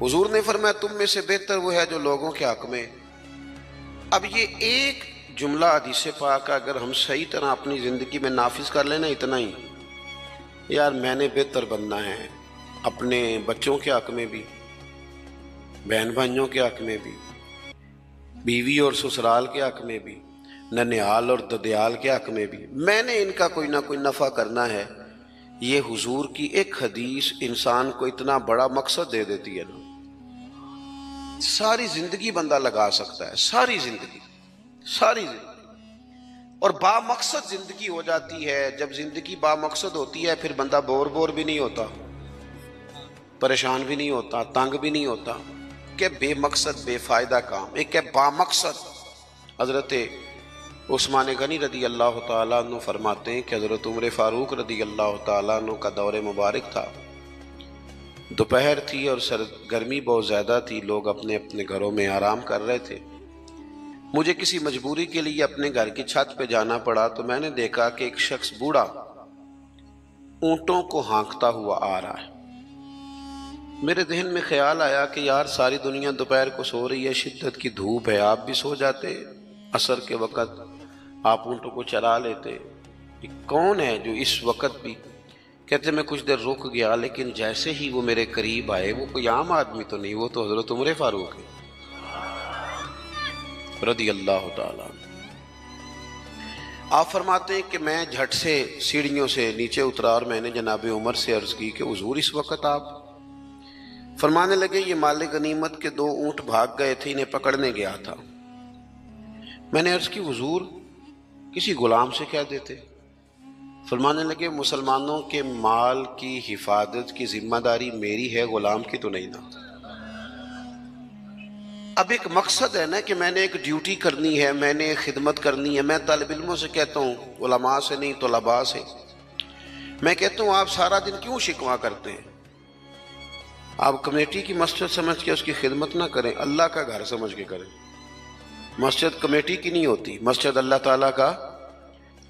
حضور نے فرمایا تم میں سے بہتر وہ ہے جو لوگوں کے حق میں۔ اب یہ ایک جملہ حدیث پاک اگر ہم صحیح طرح اپنی زندگی میں نافذ کر لینا، اتنا ہی، یار میں نے بہتر بننا ہے اپنے بچوں کے حق میں بھی، بہن بھائیوں کے حق میں بھی، بیوی اور سسرال کے حق میں بھی، ننیال اور ددیال کے حق میں بھی، میں نے ان کا کوئی نہ کوئی نفع کرنا ہے۔ یہ حضور کی ایک حدیث انسان کو اتنا بڑا مقصد دے دیتی ہے نا، ساری زندگی بندہ لگا سکتا ہے، ساری زندگی اور با مقصد زندگی ہو جاتی ہے۔ جب زندگی با مقصد ہوتی ہے پھر بندہ بور بھی نہیں ہوتا، پریشان بھی نہیں ہوتا، تنگ بھی نہیں ہوتا کہ بے مقصد بے فائدہ کام۔ ایک ہے با مقصد۔ حضرت عثمان غنی رضی اللہ تعالیٰ عنہ فرماتے ہیں کہ حضرت عمر فاروق رضی اللہ تعالیٰ عنہ کا دور مبارک تھا، دوپہر تھی اور گرمی بہت زیادہ تھی، لوگ اپنے اپنے گھروں میں آرام کر رہے تھے۔ مجھے کسی مجبوری کے لیے اپنے گھر کی چھت پہ جانا پڑا تو میں نے دیکھا کہ ایک شخص بوڑھا اونٹوں کو ہانکتا ہوا آ رہا ہے۔ میرے ذہن میں خیال آیا کہ یار ساری دنیا دوپہر کو سو رہی ہے، شدت کی دھوپ ہے، آپ بھی سو جاتے، عصر کے وقت آپ اونٹوں کو چرا لیتے، یہ کون ہے جو اس وقت بھی؟ کہتے میں کچھ دیر رک گیا، لیکن جیسے ہی وہ میرے قریب آئے، وہ کوئی عام آدمی تو نہیں، وہ تو حضرت عمر فاروق ہے رضی اللہ تعالیٰ۔ آپ فرماتے ہیں کہ میں جھٹ سے سیڑھیوں سے نیچے اترا اور میں نے جناب عمر سے عرض کی کہ حضور اس وقت آپ؟ فرمانے لگے یہ مال غنیمت کے 2 اونٹ بھاگ گئے تھے، انہیں پکڑنے گیا تھا۔ میں نے عرض کی حضور کسی غلام سے کہہ دیتے۔ فرمانے لگے مسلمانوں کے مال کی حفاظت کی ذمہ داری میری ہے، غلام کی تو نہیں نا۔ اب ایک مقصد ہے نا کہ میں نے ایک ڈیوٹی کرنی ہے، میں نے خدمت کرنی ہے۔ میں طالب علموں سے کہتا ہوں، علماء سے نہیں، طلباء سے میں کہتا ہوں آپ سارا دن کیوں شکوہ کرتے ہیں؟ آپ کمیٹی کی مسجد سمجھ کے اس کی خدمت نہ کریں، اللہ کا گھر سمجھ کے کریں۔ مسجد کمیٹی کی نہیں ہوتی، مسجد اللہ تعالیٰ کا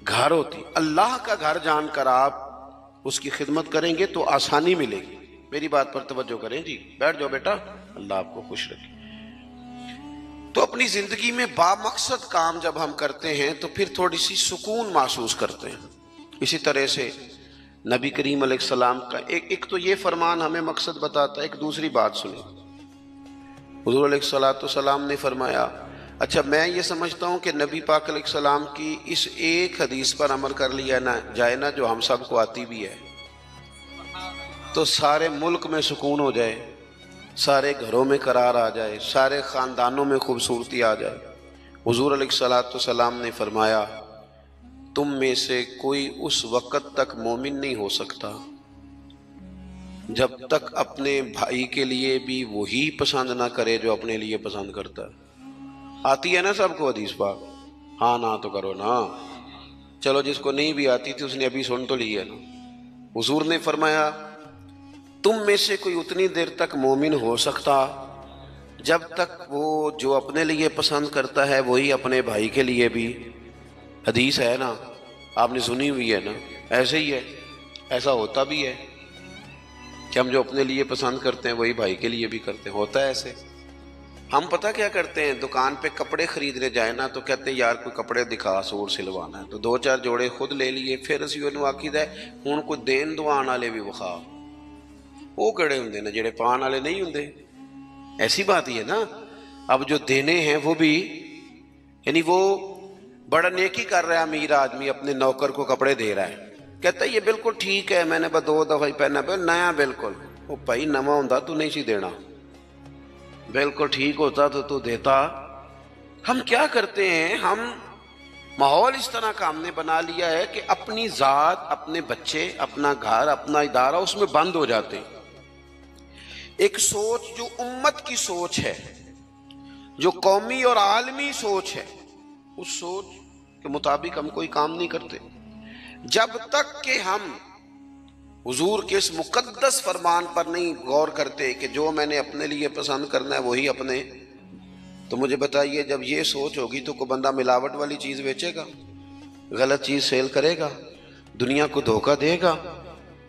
گھر ہوتی۔ اللہ کا گھر جان کر آپ اس کی خدمت کریں گے تو آسانی ملے گی۔ میری بات پر توجہ کریں جی، بیٹھ جاؤ بیٹا، اللہ آپ کو خوش رکھے۔ تو اپنی زندگی میں با مقصد کام جب ہم کرتے ہیں تو پھر تھوڑی سی سکون محسوس کرتے ہیں۔ اسی طرح سے نبی کریم علیہ السلام کا ایک تو یہ فرمان ہمیں مقصد بتاتا ہے، ایک دوسری بات سنیں۔ حضور علیہ السلام نے فرمایا، اچھا میں یہ سمجھتا ہوں کہ نبی پاک علیہ السلام کی اس ایک حدیث پر عمل کر لیا نہ جائے نا، جو ہم سب کو آتی بھی ہے، تو سارے ملک میں سکون ہو جائے، سارے گھروں میں قرار آ جائے، سارے خاندانوں میں خوبصورتی آ جائے۔ حضور علیہ السلام نے فرمایا تم میں سے کوئی اس وقت تک مومن نہیں ہو سکتا جب تک اپنے بھائی کے لیے بھی وہی پسند نہ کرے جو اپنے لیے پسند کرتا ہے۔ آتی ہے نا سب کو حدیث پاک؟ ہاں نہ تو کرو نا، چلو جس کو نہیں بھی آتی تھی اس نے ابھی سن تو لی ہے نا۔ حضور نے فرمایا تم میں سے کوئی اتنی دیر تک مومن ہو سکتا جب تک وہ جو اپنے لیے پسند کرتا ہے وہی اپنے بھائی کے لیے بھی۔ حدیث ہے نا، آپ نے سنی ہوئی ہے نا، ایسے ہی ہے، ایسا ہوتا بھی ہے کہ ہم جو اپنے لیے پسند کرتے ہیں وہی بھائی کے لیے بھی کرتے ہیں، ہوتا ہے ایسے۔ ہم پتہ کیا کرتے ہیں، دکان پہ کپڑے خریدنے جائیں نا تو کہتے ہیں یار کوئی کپڑے دکھا، سوٹ سلوانا ہے، تو 2-4 جوڑے خود لے لیے، پھر اسی انہوں آکید ہے ہون کوئی دین دوان والے بھی وخا، وہ کڑے ہوں نا جڑے پان والے نہیں ہوں۔ ایسی بات ہی ہے نا، اب جو دینے ہیں وہ بھی، یعنی وہ بڑا نیکی کر رہا ہے امیر آدمی، اپنے نوکر کو کپڑے دے رہا ہے، کہتا ہے یہ بالکل ٹھیک ہے، میں نے بس 2 دفعہ ہی پہنا پہ نیا بالکل۔ وہ بھائی نواں ہوتا تو نہیں سی دینا، بالکل ٹھیک ہوتا تو دیتا۔ ہم کیا کرتے ہیں، ہم ماحول اس طرح کا ہم نے بنا لیا ہے کہ اپنی ذات، اپنے بچے، اپنا گھر، اپنا ادارہ اس میں بند ہو جاتے ہیں۔ ایک سوچ جو امت کی سوچ ہے، جو قومی اور عالمی سوچ ہے، اس سوچ کے مطابق ہم کوئی کام نہیں کرتے جب تک کہ ہم حضور کے اس مقدس فرمان پر نہیں غور کرتے کہ جو میں نے اپنے لیے پسند کرنا ہے وہی اپنے۔ تو مجھے بتائیے جب یہ سوچ ہوگی تو کوئی بندہ ملاوٹ والی چیز بیچے گا، غلط چیز سیل کرے گا، دنیا کو دھوکہ دے گا؟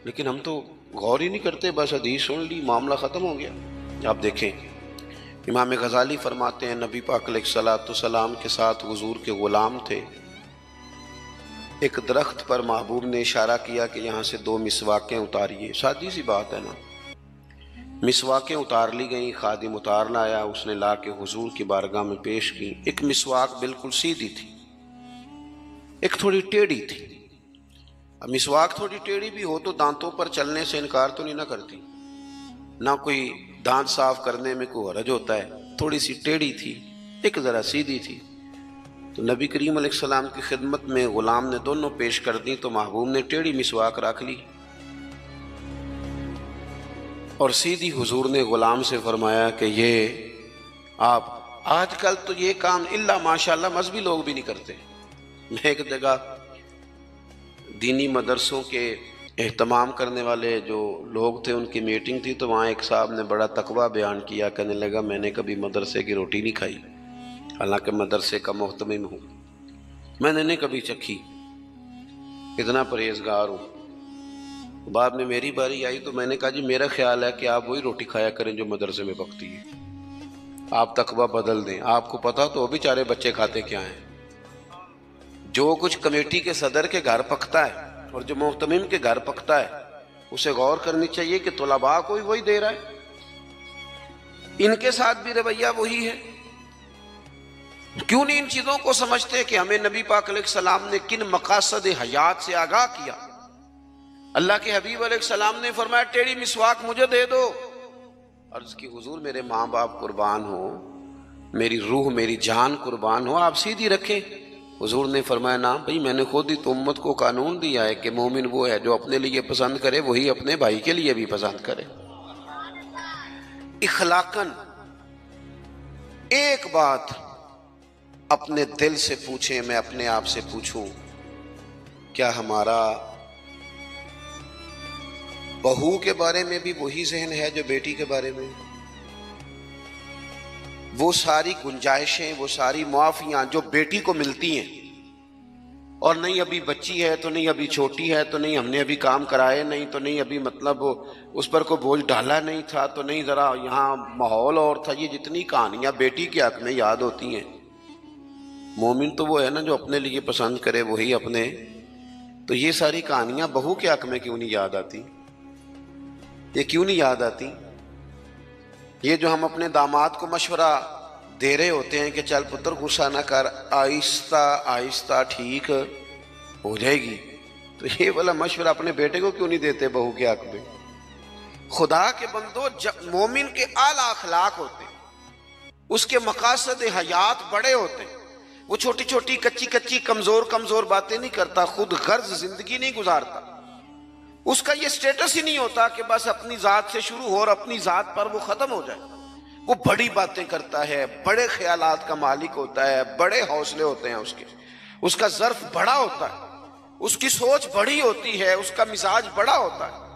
لیکن ہم تو غور ہی نہیں کرتے، بس حدیث سن لی معاملہ ختم ہو گیا۔ آپ دیکھیں امام غزالی فرماتے ہیں نبی پاک علیہ الصلوۃ والسلام کے ساتھ حضور کے غلام تھے، ایک درخت پر محبوب نے اشارہ کیا کہ یہاں سے 2 مسواکیں اتاریے، سادی سی بات ہے نا، مسواکیں اتار لی گئیں، خادم اتار لایا، اس نے لا کے حضور کی بارگاہ میں پیش کی۔ ایک مسواک بالکل سیدھی تھی، ایک تھوڑی ٹیڑھی تھی۔ اب مسواک تھوڑی ٹیڑھی بھی ہو تو دانتوں پر چلنے سے انکار تو نہیں نہ کرتی، نہ کوئی دانت صاف کرنے میں کوئی حرج ہوتا ہے، تھوڑی سی ٹیڑھی تھی، ایک ذرا سیدھی تھی۔ تو نبی کریم علیہ السلام کی خدمت میں غلام نے دونوں پیش کر دی تو محبوب نے ٹیڑھی مسواک رکھ لی، اور سیدھی حضور نے غلام سے فرمایا کہ یہ آپ، آج کل تو یہ کام الا ماشاءاللہ مذہبی لوگ بھی نہیں کرتے۔ میں ایک جگہ دینی مدرسوں کے اہتمام کرنے والے جو لوگ تھے ان کی میٹنگ تھی، تو وہاں ایک صاحب نے بڑا تقویٰ بیان کیا، کہنے لگا میں نے کبھی مدرسے کی روٹی نہیں کھائی، حالانکہ مدرسے کا محتمم ہوں، میں نے نہیں کبھی چکھی، اتنا پرہیزگار ہوں۔ بعد میں میری باری آئی تو میں نے کہا جی میرا خیال ہے کہ آپ وہی روٹی کھایا کریں جو مدرسے میں پکتی ہے، آپ تقویٰ بدل دیں۔ آپ کو پتا تو وہ بیچارے بچے کھاتے کیا ہیں، جو کچھ کمیٹی کے صدر کے گھر پکتا ہے اور جو محتمم کے گھر پکتا ہے اسے غور کرنی چاہیے کہ طلباء کو وہی دے رہا ہے، ان کے ساتھ بھی رویہ وہی ہے۔ کیوں نہیں ان چیزوں کو سمجھتے کہ ہمیں نبی پاک علیہ السلام نے کن مقاصد حیات سے آگاہ کیا؟ اللہ کے حبیب علیہ السلام نے فرمایا ٹیڑھی مسواک مجھے دے دو۔ عرض کی حضور میرے ماں باپ قربان ہو، میری روح میری جان قربان ہو، آپ سیدھی رکھیں۔ حضور نے فرمایا نا بھائی، میں نے خود ہی تو امت کو قانون دیا ہے کہ مومن وہ ہے جو اپنے لیے پسند کرے وہی اپنے بھائی کے لیے بھی پسند کرے۔ اخلاقاً ایک بات اپنے دل سے پوچھیں، میں اپنے آپ سے پوچھوں، کیا ہمارا بہو کے بارے میں بھی وہی ذہن ہے جو بیٹی کے بارے میں؟ وہ ساری گنجائشیں، وہ ساری معافیاں جو بیٹی کو ملتی ہیں، اور نہیں ابھی بچی ہے تو نہیں ابھی چھوٹی ہے تو نہیں ہم نے ابھی کام کرائے نہیں تو نہیں ابھی مطلب اس پر کوئی بوجھ ڈالا نہیں تھا تو نہیں ذرا یہاں ماحول اور تھا، یہ جتنی کہانیاں بیٹی کے حق میں یاد ہوتی ہیں۔ مومن تو وہ ہے نا جو اپنے لیے پسند کرے وہی اپنے، تو یہ ساری کہانیاں بہو کے حق میں کیوں نہیں یاد آتی؟ یہ کیوں نہیں یاد آتی؟ یہ جو ہم اپنے داماد کو مشورہ دے رہے ہوتے ہیں کہ چل پتر غصہ نہ کر، آہستہ آہستہ ٹھیک ہو جائے گی، تو یہ والا مشورہ اپنے بیٹے کو کیوں نہیں دیتے بہو کے حق میں؟ خدا کے بندو، مومن کے اعلیٰ اخلاق ہوتے ہیں، اس کے مقاصد حیات بڑے ہوتے ہیں، وہ چھوٹی چھوٹی کچی کچی کمزور باتیں نہیں کرتا، خود غرض زندگی نہیں گزارتا، اس کا یہ سٹیٹس ہی نہیں ہوتا کہ بس اپنی ذات سے شروع ہو اور اپنی ذات پر وہ ختم ہو جائے۔ وہ بڑی باتیں کرتا ہے، بڑے خیالات کا مالک ہوتا ہے، بڑے حوصلے ہوتے ہیں اس کا ظرف بڑا ہوتا ہے، اس کی سوچ بڑی ہوتی ہے، اس کا مزاج بڑا ہوتا ہے۔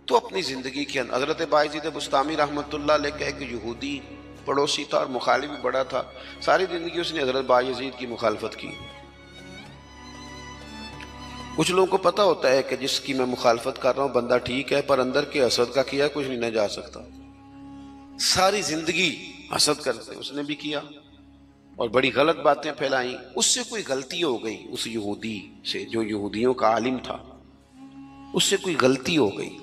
تو اپنی زندگی کے اندر حضرت بایزید بسطامی رحمۃ اللہ علیہ کا ایک یہودی پڑوسی تھا اور مخالف بھی بڑا تھا، ساری زندگی اس نے حضرت بایزید کی مخالفت کی۔ کچھ لوگوں کو پتہ ہوتا ہے کہ جس کی میں مخالفت کر رہا ہوں بندہ ٹھیک ہے، پر اندر کے حسد کا کیا کچھ نہیں نہ جا سکتا، ساری زندگی حسد کرتے، اس نے بھی کیا اور بڑی غلط باتیں پھیلائیں۔ اس سے کوئی غلطی ہو گئی، اس یہودی سے جو یہودیوں کا عالم تھا، اس سے کوئی غلطی ہو گئی،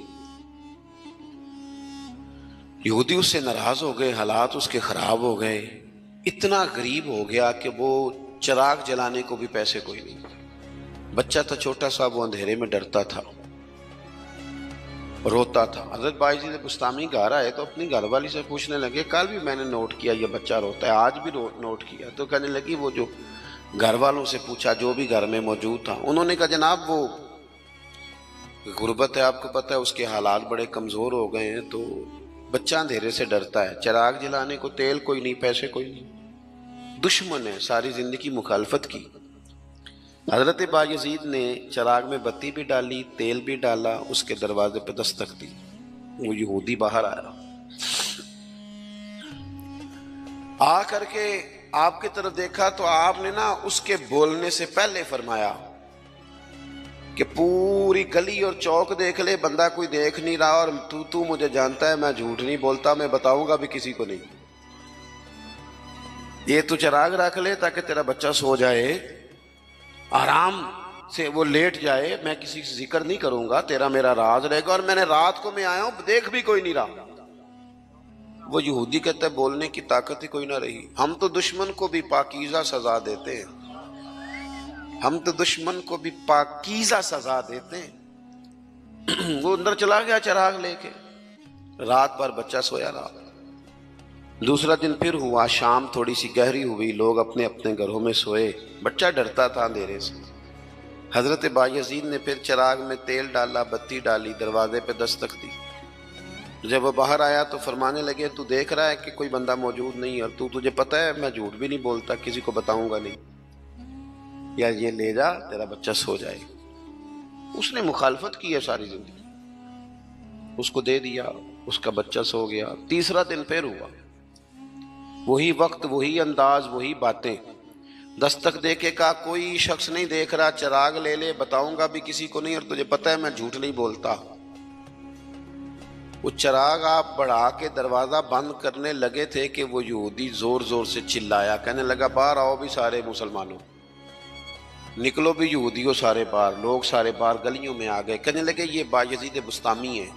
یہودی اس سے ناراض ہو گئے، حالات اس کے خراب ہو گئے، اتنا غریب ہو گیا کہ وہ چراغ جلانے کو بھی پیسے کوئی نہیں، بچہ تھا چھوٹا سا، وہ اندھیرے میں ڈرتا تھا، روتا تھا۔ حضرت بایزید بسطامی گھر آئے تو اپنی گھر والی سے پوچھنے لگے، کل بھی میں نے نوٹ کیا یہ بچہ روتا ہے، آج بھی نوٹ کیا، تو کہنے لگی وہ جو گھر والوں سے پوچھا جو بھی گھر میں موجود تھا، انہوں نے کہا جناب وہ غربت ہے، آپ کو پتہ ہے اس کے حالات بڑے کمزور ہو گئے ہیں، تو بچہ اندھیرے سے ڈرتا ہے، چراغ جلانے کو تیل کوئی نہیں، پیسے کوئی نہیں، دشمن ہے، ساری زندگی مخالفت کی۔ حضرت بایزید نے چراغ میں بتی بھی ڈالی، تیل بھی ڈالا، اس کے دروازے پہ دستک دی، وہ یہودی باہر آیا، آ کر کے آپ کی طرف دیکھا تو آپ نے نا اس کے بولنے سے پہلے فرمایا کہ پوری گلی اور چوک دیکھ لے، بندہ کوئی دیکھ نہیں رہا، اور تو مجھے جانتا ہے میں جھوٹ نہیں بولتا، میں بتاؤں گا بھی کسی کو نہیں۔ یہ تو چراغ رکھ لے تاکہ تیرا بچہ سو جائے، آرام سے وہ لیٹ جائے، میں کسی سے ذکر نہیں کروں گا، تیرا میرا راز رہے گا، اور میں نے رات کو میں آیا ہوں دیکھ بھی کوئی نہیں رہا۔ وہ یہودی کہتا ہے بولنے کی طاقت ہی کوئی نہ رہی۔ ہم تو دشمن کو بھی پاکیزہ سزا دیتے ہیں، ہم تو دشمن کو بھی پاکیزہ سزا دیتے ہیں۔ وہ اندر چلا گیا چراغ لے کے، رات بھر بچہ سویا رہا۔ دوسرا دن پھر ہوا، شام تھوڑی سی گہری ہوئی، لوگ اپنے اپنے گھروں میں سوئے، بچہ ڈرتا تھا اندھیرے سے۔ حضرت بایزید نے پھر چراغ میں تیل ڈالا، بتی ڈالی، دروازے پہ دستک دی۔ جب وہ باہر آیا تو فرمانے لگے تو دیکھ رہا ہے کہ کوئی بندہ موجود نہیں، اور تجھے پتہ ہے میں جھوٹ بھی نہیں بولتا، کسی کو بتاؤں گا نہیں، یا یہ لے جا تیرا بچہ سو جائے۔ اس نے مخالفت کی ہے ساری زندگی، اس کو دے دیا، اس کا بچہ سو گیا۔ تیسرا دن پھر ہوا، وہی وقت، وہی انداز، وہی باتیں۔ دستک دے کے کہا کوئی شخص نہیں دیکھ رہا، چراغ لے لے، بتاؤں گا بھی کسی کو نہیں، اور تجھے پتہ ہے میں جھوٹ نہیں بولتا۔ وہ چراغ آپ بڑھا کے دروازہ بند کرنے لگے تھے کہ وہ یہودی زور زور سے چلایا، کہنے لگا باہر آؤ بھی سارے مسلمانوں، نکلو بھی یہودیوں سارے باہر۔ لوگ سارے باہر گلیوں میں آ گئے، کہنے لگے یہ بایزید بسطامی ہے،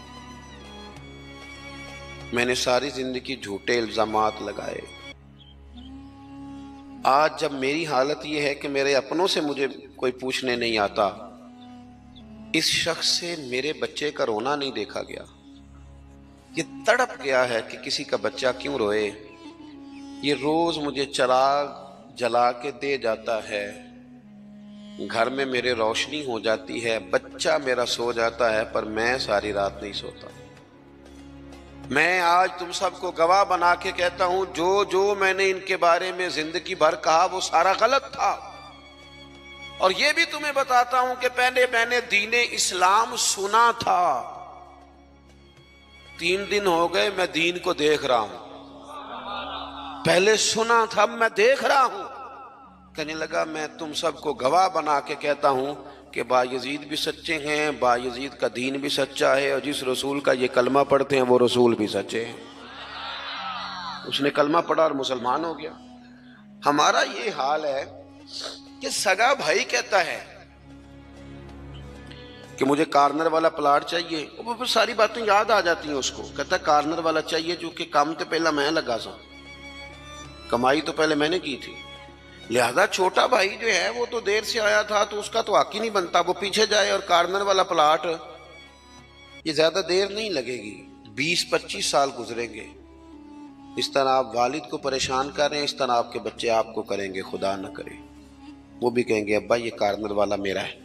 میں نے ساری زندگی جھوٹے الزامات لگائے، آج جب میری حالت یہ ہے کہ میرے اپنوں سے مجھے کوئی پوچھنے نہیں آتا، اس شخص سے میرے بچے کا رونا نہیں دیکھا گیا، یہ تڑپ گیا ہے کہ کسی کا بچہ کیوں روئے، یہ روز مجھے چراغ جلا کے دے جاتا ہے، گھر میں میرے روشنی ہو جاتی ہے، بچہ میرا سو جاتا ہے، پر میں ساری رات نہیں سوتا۔ میں آج تم سب کو گواہ بنا کے کہتا ہوں، جو میں نے ان کے بارے میں زندگی بھر کہا وہ سارا غلط تھا، اور یہ بھی تمہیں بتاتا ہوں کہ پہلے میں نے دین اسلام سنا تھا، 3 دن ہو گئے میں دین کو دیکھ رہا ہوں، پہلے سنا تھا اب میں دیکھ رہا ہوں۔ کہنے لگا میں تم سب کو گواہ بنا کے کہتا ہوں کہ بایزید بھی سچے ہیں، بایزید کا دین بھی سچا ہے، اور جس رسول کا یہ کلمہ پڑھتے ہیں وہ رسول بھی سچے ہیں۔ اس نے کلمہ پڑھا اور مسلمان ہو گیا۔ ہمارا یہ حال ہے کہ سگا بھائی کہتا ہے کہ مجھے کارنر والا پلاٹ چاہیے، وہ پھر ساری باتیں یاد آ جاتی ہیں اس کو، کہتا ہے کارنر والا چاہیے چونکہ کام تو پہلا میں لگا سا، کمائی تو پہلے میں نے کی تھی، لہذا چھوٹا بھائی جو ہے وہ تو دیر سے آیا تھا تو اس کا تو حق ہی نہیں بنتا، وہ پیچھے جائے، اور کارنر والا پلاٹ یہ زیادہ دیر نہیں لگے گی، 20-25 سال گزریں گے، اس طرح آپ والد کو پریشان کر رہے ہیں، اس طرح آپ کے بچے آپ کو کریں گے، خدا نہ کرے، وہ بھی کہیں گے ابا یہ کارنر والا میرا ہے،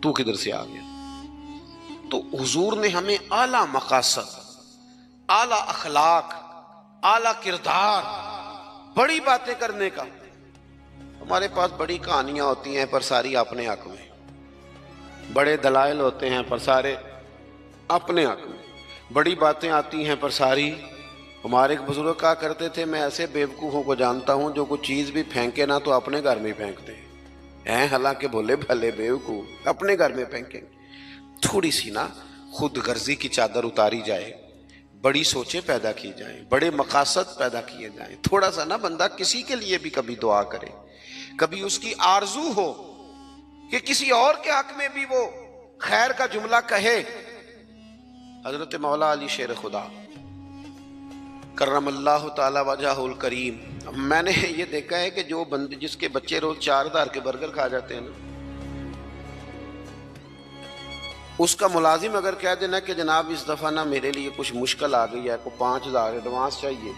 تو کدھر سے آ گیا۔ تو حضور نے ہمیں اعلیٰ مقاصد، اعلیٰ اخلاق، اعلیٰ کردار، بڑی باتیں کرنے کا۔ ہمارے پاس بڑی کہانیاں ہوتی ہیں پر ساری اپنے حق میں، بڑے دلائل ہوتے ہیں پر سارے اپنے حق میں، بڑی باتیں آتی ہیں پر ساری۔ ہمارے ایک بزرگ کہا کرتے تھے میں ایسے بیوقوفوں کو جانتا ہوں جو کوئی چیز بھی پھینکے نہ تو اپنے گھر میں پھینکتے ہیں، حالانکہ بھولے بھلے بیوقوف اپنے گھر میں پھینکیں۔ تھوڑی سی نا خود غرضی کی چادر اتاری جائے، بڑی سوچیں پیدا کی جائیں، بڑے مقاصد پیدا کیے جائیں، تھوڑا سا نا بندہ کسی کے لیے بھی کبھی دعا کرے، کبھی اس کی آرزو ہو کہ کسی اور کے حق میں بھی وہ خیر کا جملہ کہے۔ حضرت مولا علی شیر خدا کرم اللہ تعالی وجہہ الکریم، میں نے یہ دیکھا ہے کہ جو بندے جس کے بچے روز 4000 کے برگر کھا جاتے ہیں نا، اس کا ملازم اگر کہہ دینا کہ جناب اس دفعہ نا میرے لیے کچھ مشکل آ گئی ہے، کو 5000 ایڈوانس چاہیے،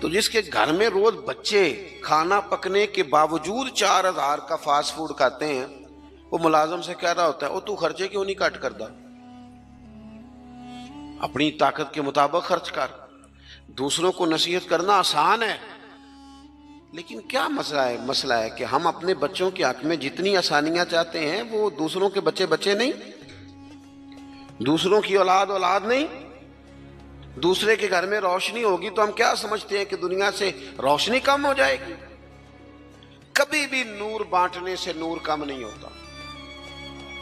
تو جس کے گھر میں روز بچے کھانا پکنے کے باوجود 4000 کا فاسٹ فوڈ کھاتے ہیں، وہ ملازم سے کہہ رہا ہوتا ہے او تو خرچے کیوں نہیں کٹ کرتا، اپنی طاقت کے مطابق خرچ کر۔ دوسروں کو نصیحت کرنا آسان ہے، لیکن کیا مسئلہ ہے کہ ہم اپنے بچوں کے حق میں جتنی آسانیاں چاہتے ہیں وہ دوسروں کے بچے نہیں، دوسروں کی اولاد نہیں۔ دوسرے کے گھر میں روشنی ہوگی تو ہم کیا سمجھتے ہیں کہ دنیا سے روشنی کم ہو جائے گی؟ کبھی بھی نور بانٹنے سے نور کم نہیں ہوتا.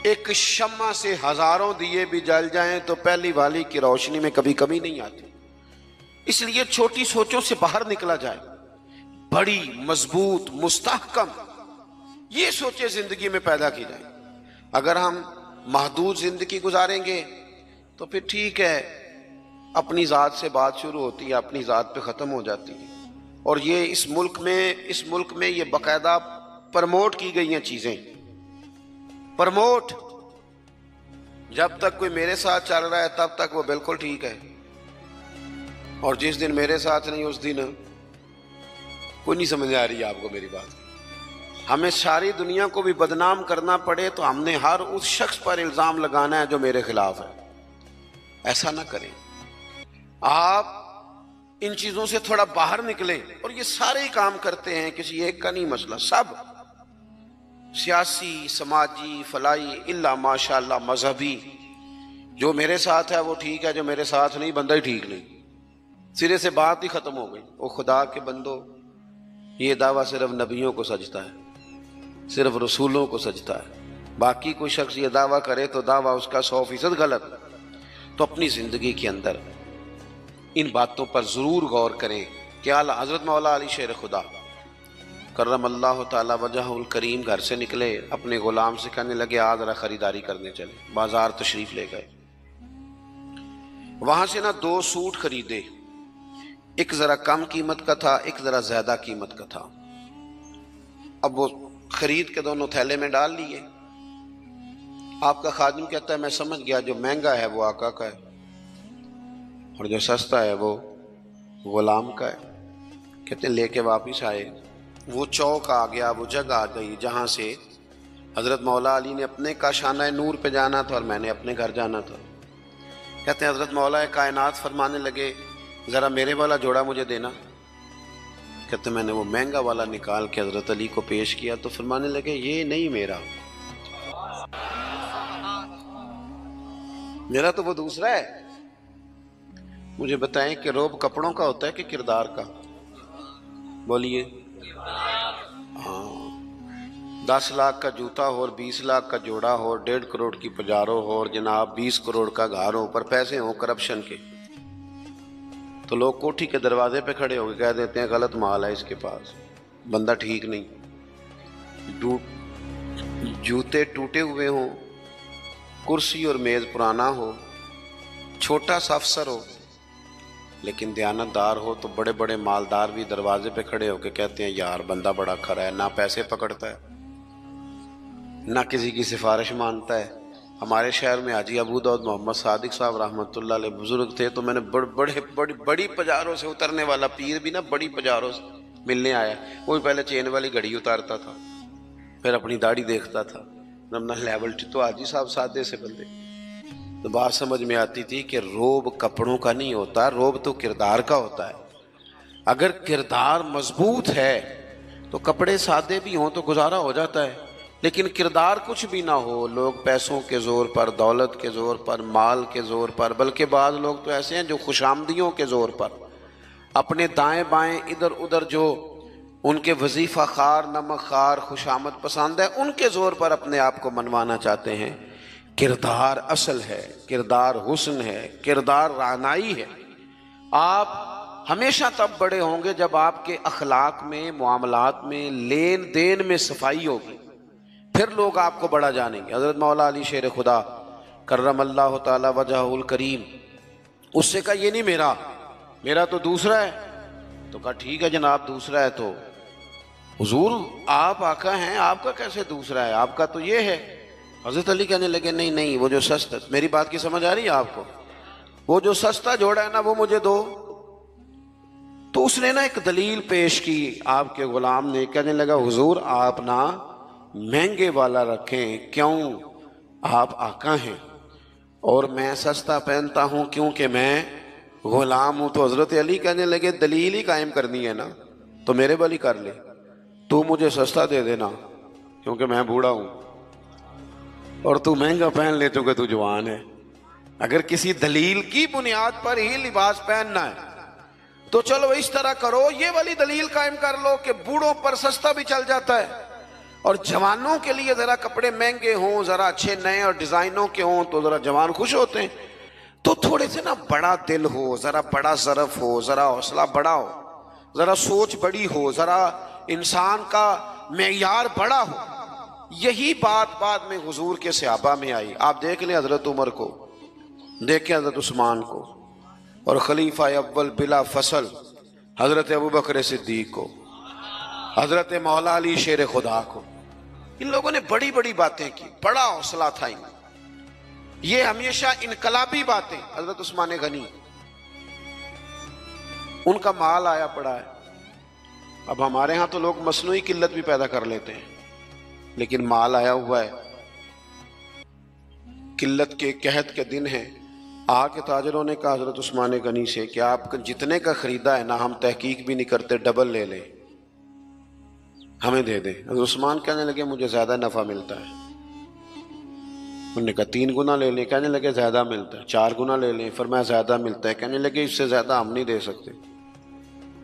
ایک شمع سے ہزاروں دیے بھی جل جائیں تو پہلی والی کی روشنی میں کبھی کمی نہیں آتی. اس لیے چھوٹی سوچوں سے باہر نکلا جائے، بڑی مضبوط مستحکم یہ سوچیں زندگی میں پیدا کی جائیں. اگر ہم محدود زندگی گزاریں گے تو پھر ٹھیک ہے، اپنی ذات سے بات شروع ہوتی ہے، اپنی ذات پہ ختم ہو جاتی ہے. اور یہ اس ملک میں یہ باقاعدہ پرموٹ کی گئی ہیں چیزیں. پرموٹ، جب تک کوئی میرے ساتھ چل رہا ہے تب تک وہ بالکل ٹھیک ہے، اور جس دن میرے ساتھ نہیں اس دن کوئی نہیں سمجھ آ رہی ہے آپ کو میری بات. ہمیں ساری دنیا کو بھی بدنام کرنا پڑے تو ہم نے ہر اس شخص پر الزام لگانا ہے جو میرے خلاف ہے. ایسا نہ کریں. آپ ان چیزوں سے تھوڑا باہر نکلیں. اور یہ سارے ہی کام کرتے ہیں، کسی ایک کا نہیں مسئلہ، سب سیاسی، سماجی، فلاحی، الا ماشاء اللہ مذہبی. جو میرے ساتھ ہے وہ ٹھیک ہے، جو میرے ساتھ نہیں بندہ ہی ٹھیک نہیں. سرے سے بات ہی ختم ہو گئی. وہ خدا کے بندو، یہ دعویٰ صرف نبیوں کو سجتا ہے، صرف رسولوں کو سجتا ہے. باقی کوئی شخص یہ دعویٰ کرے تو دعویٰ اس کا 100% غلط. تو اپنی زندگی کے اندر ان باتوں پر ضرور غور کریں کہ اعلیٰ حضرت مولا علی شیر خدا کرم اللہ تعالی وجہ الکریم گھر سے نکلے، اپنے غلام سے کہنے لگے آج ذرا خریداری کرنے چلے. بازار تشریف لے گئے. وہاں سے 2 سوٹ خریدے. ایک ذرا کم قیمت کا تھا، ایک ذرا زیادہ قیمت کا تھا. اب وہ خرید کے دونوں تھیلے میں ڈال لیے. آپ کا خادم کہتا ہے میں سمجھ گیا، جو مہنگا ہے وہ آقا کا ہے اور جو سستا ہے وہ غلام کا ہے. کہتے ہیں لے کے واپس آئے. وہ چوک آ گیا، وہ جگہ آ گئی جہاں سے حضرت مولا علی نے اپنے کاشانہ نور پہ جانا تھا اور میں نے اپنے گھر جانا تھا. کہتے ہیں حضرت مولا کائنات فرمانے لگے ذرا میرے والا جوڑا مجھے دینا. کہتے میں نے وہ مہنگا والا نکال کے حضرت علی کو پیش کیا تو فرمانے لگے یہ نہیں میرا تو وہ دوسرا ہے. مجھے بتائیں کہ روب کپڑوں کا ہوتا ہے کہ کردار کا؟ بولیے. ہاں، 10 لاکھ کا جوتا ہو اور 20 لاکھ کا جوڑا ہو، 1.5 کروڑ کی پجارو ہو اور جناب 20 کروڑ کا گھر ہو، پر پیسے ہوں کرپشن کے، تو لوگ کوٹھی کے دروازے پہ کھڑے ہو کے کہہ دیتے ہیں غلط مال ہے اس کے پاس، بندہ ٹھیک نہیں. جوتے ٹوٹے ہوئے ہوں، کرسی اور میز پرانا ہو، چھوٹا سا افسر ہو لیکن دیانتدار ہو، تو بڑے بڑے مالدار بھی دروازے پہ کھڑے ہو کے کہتے ہیں یار بندہ بڑا کھرا ہے، نہ پیسے پکڑتا ہے نہ کسی کی سفارش مانتا ہے. ہمارے شہر میں حاجی ابو داؤد محمد صادق صاحب رحمۃ اللہ علیہ بزرگ تھے، تو میں نے بڑی پجاروں سے اترنے والا پیر بھی بڑی پجاروں سے ملنے آیا. وہ پہلے چین والی گھڑی اتارتا تھا، پھر اپنی داڑھی دیکھتا تھا، اپنا لیول. تو حاجی صاحب سادے سے بندے. تو بات سمجھ میں آتی تھی کہ روب کپڑوں کا نہیں ہوتا، روب تو کردار کا ہوتا ہے. اگر کردار مضبوط ہے تو کپڑے سادے بھی ہوں تو گزارا ہو جاتا ہے، لیکن کردار کچھ بھی نہ ہو، لوگ پیسوں کے زور پر، دولت کے زور پر، مال کے زور پر، بلکہ بعض لوگ تو ایسے ہیں جو خوشامدیوں کے زور پر اپنے دائیں بائیں ادھر ادھر جو ان کے وظیفہ خار، نمک خار، خوشامد پسند ہے، ان کے زور پر اپنے آپ کو منوانا چاہتے ہیں. کردار اصل ہے، کردار حسن ہے، کردار رعنائی ہے. آپ ہمیشہ تب بڑے ہوں گے جب آپ کے اخلاق میں، معاملات میں، لین دین میں صفائی ہوگی، پھر لوگ آپ کو بڑا جانیں گے. حضرت مولا علی شیر خدا کرم اللہ تعالی وجہ الکریم، اس سے کہا یہ نہیں میرا تو دوسرا ہے. تو کہا ٹھیک ہے جناب دوسرا ہے تو حضور آپ آقا ہیں، آپ کا کیسے دوسرا ہے، آپ کا تو یہ ہے. حضرت علی کہنے لگے نہیں وہ جو سستا، میری بات کی سمجھ آ رہی ہے آپ کو، وہ جو سستا جوڑا ہے نا وہ مجھے دو. تو اس نے ایک دلیل پیش کی آپ کے غلام نے. کہنے لگا حضور آپ مہنگے والا رکھیں، کیوں؟ آپ آقا ہیں اور میں سستا پہنتا ہوں کیونکہ میں غلام ہوں. تو حضرت علی کہنے لگے دلیل ہی قائم کرنی ہے نا تو میرے والی کر لے، تو مجھے سستا دے دینا کیونکہ میں بوڑھا ہوں، اور تو مہنگا پہن لے چونکہ تو جوان ہے. اگر کسی دلیل کی بنیاد پر ہی لباس پہننا ہے تو چلو اس طرح کرو، یہ والی دلیل قائم کر لو کہ بوڑھوں پر سستا بھی چل جاتا ہے، اور جوانوں کے لیے ذرا کپڑے مہنگے ہوں، ذرا اچھے نئے اور ڈیزائنوں کے ہوں تو ذرا جوان خوش ہوتے ہیں۔ تو تھوڑے سے نا بڑا دل ہو، ذرا بڑا ظرف ہو، ذرا حوصلہ بڑا ہو، ذرا سوچ بڑی ہو، ذرا انسان کا معیار بڑا ہو۔ یہی بات بعد میں حضور کے صحابہ میں آئی۔ آپ دیکھ لیں حضرت عمر کو، دیکھیں حضرت عثمان کو، اور خلیفہ اول بلا فصل حضرت ابوبکر صدیق کو، حضرت مولا علی شیر خدا کو۔ ان لوگوں نے بڑی بڑی باتیں کی، بڑا حوصلہ تھا ان میں، یہ ہمیشہ انقلابی باتیں۔ حضرت عثمان غنی، ان کا مال آیا پڑا ہے۔ اب ہمارے ہاں تو لوگ مصنوعی قلت بھی پیدا کر لیتے ہیں، لیکن مال آیا ہوا ہے، قلت کے قحط کے دن ہیں۔ آ کے تاجروں نے کہا حضرت عثمان غنی سے کہ آپ جتنے کا خریدا ہے نا، ہم تحقیق بھی نہیں کرتے، ڈبل لے لیں، ہمیں دے دیں۔ حضرت عثمان کہنے لگے مجھے زیادہ نفع ملتا ہے۔ انہوں نے کہا 3 گنا لے لیں، کہنے لگے زیادہ ملتا ہے۔ 4 گنا لے لیں، فرمایا زیادہ ملتا ہے، کہنے لگے اس سے زیادہ ہم نہیں دے سکتے۔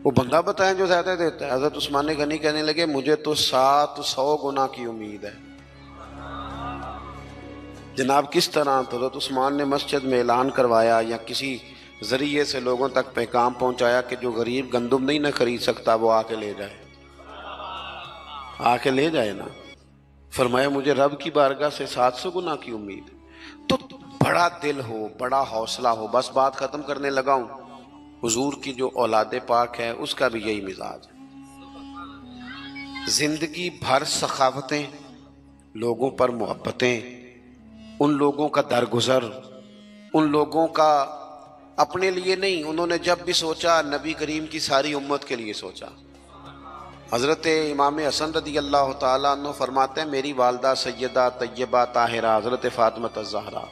وہ بندہ بتائیں جو زیادہ دیتا ہے۔ حضرت عثمان غنی کہنے لگے مجھے تو 700 گنا کی امید ہے۔ جناب کس طرح؟ تو حضرت عثمان نے مسجد میں اعلان کروایا یا کسی ذریعے سے لوگوں تک پیغام پہنچایا کہ جو غریب گندم نہیں نہ خرید سکتا وہ آ کے لے جائے، آ کے لے جائے نا۔ فرمایا مجھے رب کی بارگاہ سے 700 گنا کی امید۔ تو بڑا دل ہو، بڑا حوصلہ ہو۔ بس بات ختم کرنے لگا ہوں۔ حضور کی جو اولاد پاک ہے اس کا بھی یہی مزاج ہے، زندگی بھر سخاوتیں، لوگوں پر محبتیں، ان لوگوں کا درگزر، ان لوگوں کا اپنے لیے نہیں، انہوں نے جب بھی سوچا نبی کریم کی ساری امت کے لیے سوچا۔ حضرت امام حسن رضی اللہ تعالیٰ عنہ فرماتے ہیں میری والدہ سیدہ طیبہ طاہرہ حضرت فاطمہ الزہرا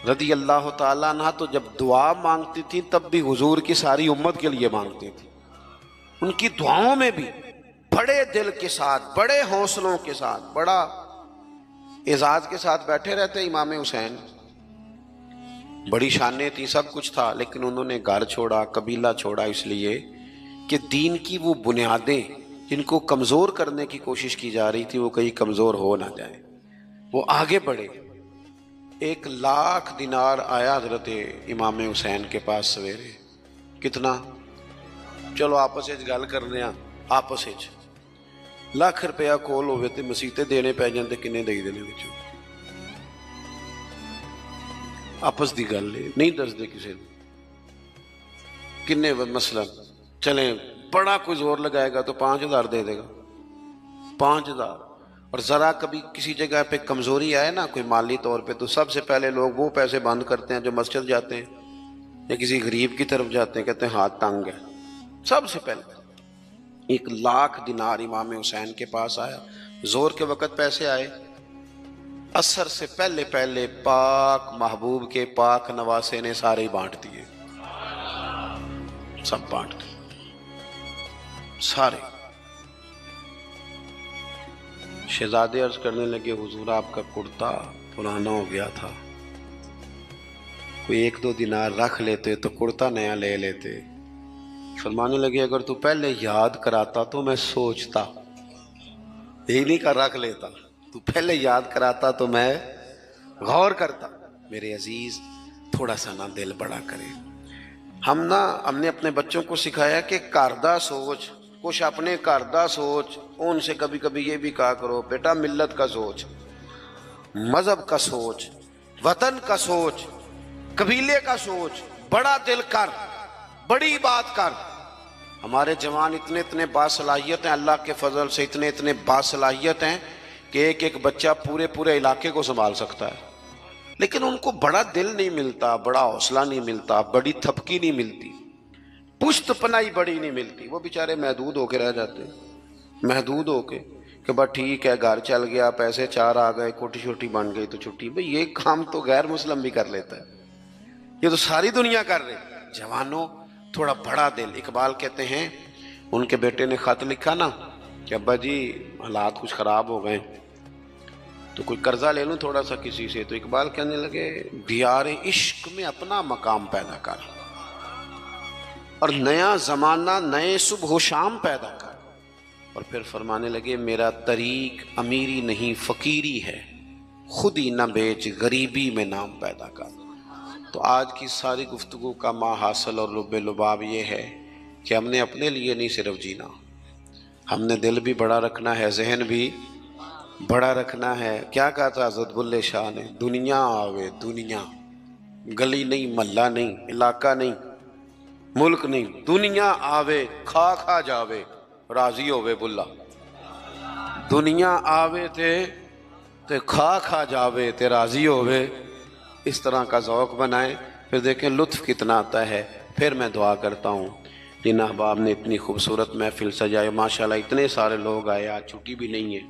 رضی اللہ تعالیٰ عنہ تو جب دعا مانگتی تھی تب بھی حضور کی ساری امت کے لیے مانگتی تھی۔ ان کی دعاؤں میں بھی بڑے دل کے ساتھ، بڑے حوصلوں کے ساتھ، بڑا اعزاز کے ساتھ بیٹھے رہتے امام حسین۔ بڑی شانیں تھی، سب کچھ تھا، لیکن انہوں نے گھر چھوڑا، قبیلہ چھوڑا، اس لیے کہ دین کی وہ بنیادیں جن کو کمزور کرنے کی کوشش کی جا رہی تھی وہ کہیں کمزور ہو نہ جائیں، وہ آگے بڑھے۔ 1,00,000 دینار آیا حضرت امام حسین کے پاس سویرے۔ کتنا؟ چلو آپس گل کرنے ہیں، آپس 1,00,000 روپیہ کول ہوئے تے مسیتے دینے پہ جاندے کنے دے دینے وچوں، آپس دی گل نہیں دس دے کسی نے کنے مثلا چلیں بڑا کوئی زور لگائے گا تو 5,000 دے دے گا، 5,000۔ اور ذرا کبھی کسی جگہ پہ کمزوری آئے نا کوئی مالی طور پہ تو سب سے پہلے لوگ وہ پیسے بند کرتے ہیں جو مسجد جاتے ہیں یا کسی غریب کی طرف جاتے ہیں، کہتے ہیں ہاتھ تنگ ہے۔ سب سے پہلے 1,00,000 دینار امام حسین کے پاس آیا۔ زور کے وقت پیسے آئے، عصر سے پہلے پہلے پاک محبوب کے پاک نواسے نے سارے بانٹ دیے، سب بانٹ دیے سارے۔ شہزادے عرض کرنے لگے حضور آپ کا کرتا پرانا ہو گیا تھا، کوئی 1-2 دینار رکھ لیتے تو کرتا نیا لے لیتے۔ فرمانے لگے اگر تو پہلے یاد کراتا تو میں سوچتا، یہی نہیں کر رکھ لیتا، تو پہلے یاد کراتا تو میں غور کرتا۔ میرے عزیز تھوڑا سا نا دل بڑا کرے۔ ہم نے اپنے بچوں کو سکھایا کہ کردہ سوچ، کچھ اپنے کردہ سوچ، ان سے کبھی کبھی یہ بھی کہا کرو بیٹا ملت کا سوچ، مذہب کا سوچ، وطن کا سوچ، قبیلے کا سوچ، بڑا دل کر، بڑی بات کر۔ ہمارے جوان اتنے باصلاحیت ہیں، اللہ کے فضل سے اتنے باصلاحیت ہیں کہ ایک بچہ پورے علاقے کو سنبھال سکتا ہے، لیکن ان کو بڑا دل نہیں ملتا، بڑا حوصلہ نہیں ملتا، بڑی تھپکی نہیں ملتی، پشت پنائی بڑی نہیں ملتی۔ وہ بیچارے محدود ہو کے رہ جاتے ہیں، محدود ہو کے کہ بس ٹھیک ہے گھر چل گیا، پیسے 4 آ گئے، کوٹی چھوٹی بن گئی تو چھٹی۔ بھئی یہ کام تو غیر مسلم بھی کر لیتا ہے، یہ تو ساری دنیا کر رہی۔ جوانوں تھوڑا بڑا دل۔ اقبال کہتے ہیں ان کے بیٹے نے خط لکھا نا کہ ابا جی حالات کچھ خراب ہو گئے تو کوئی قرضہ لے لوں تھوڑا سا کسی سے، تو اقبال کہنے لگے دیار عشق میں اپنا مقام پیدا کر، اور نیا زمانہ نئے صبح و شام پیدا کر. اور پھر فرمانے لگے میرا طریق امیری نہیں فقیری ہے، خود ہی نہ بیچ غریبی میں نام پیدا کر. تو آج کی ساری گفتگو کا ماحصل اور لب لباب یہ ہے کہ ہم نے اپنے لیے نہیں صرف جینا، ہم نے دل بھی بڑا رکھنا ہے، ذہن بھی بڑا رکھنا ہے. کیا کہا تھا حضرت بلے شاہ نے؟ دنیا آوے دنیا، گلی نہیں، محلہ نہیں، علاقہ نہیں، ملک نہیں، دنیا آوے کھا کھا جاوے راضی ہووے بلا. دنیا آوے تے کھا کھا جاوے تے راضی ہووے. اس طرح کا ذوق بنائیں، پھر دیکھیں لطف کتنا آتا ہے. پھر میں دعا کرتا ہوں جن احباب نے اتنی خوبصورت محفل سجائے، ماشاءاللہ اتنے سارے لوگ آئے، آج چھٹی بھی نہیں ہے،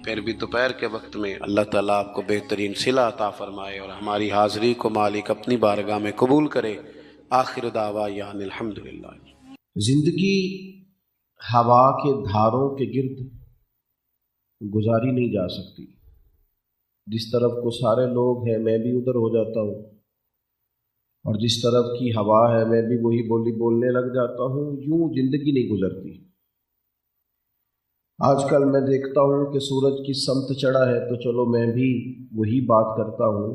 پھر بھی دوپہر کے وقت میں اللہ تعالیٰ آپ کو بہترین صلہ عطا فرمائے اور ہماری حاضری کو مالک اپنی بارگاہ میں قبول کرے. آخر دعوانا الحمدللہ. زندگی ہوا کے دھاروں کے گرد گزاری نہیں جا سکتی. جس طرف کو سارے لوگ ہیں میں بھی ادھر ہو جاتا ہوں، اور جس طرف کی ہوا ہے میں بھی وہی بولی بولنے لگ جاتا ہوں. یوں زندگی نہیں گزرتی. آج کل میں دیکھتا ہوں کہ سورج کی سمت چڑھا ہے تو چلو میں بھی وہی بات کرتا ہوں.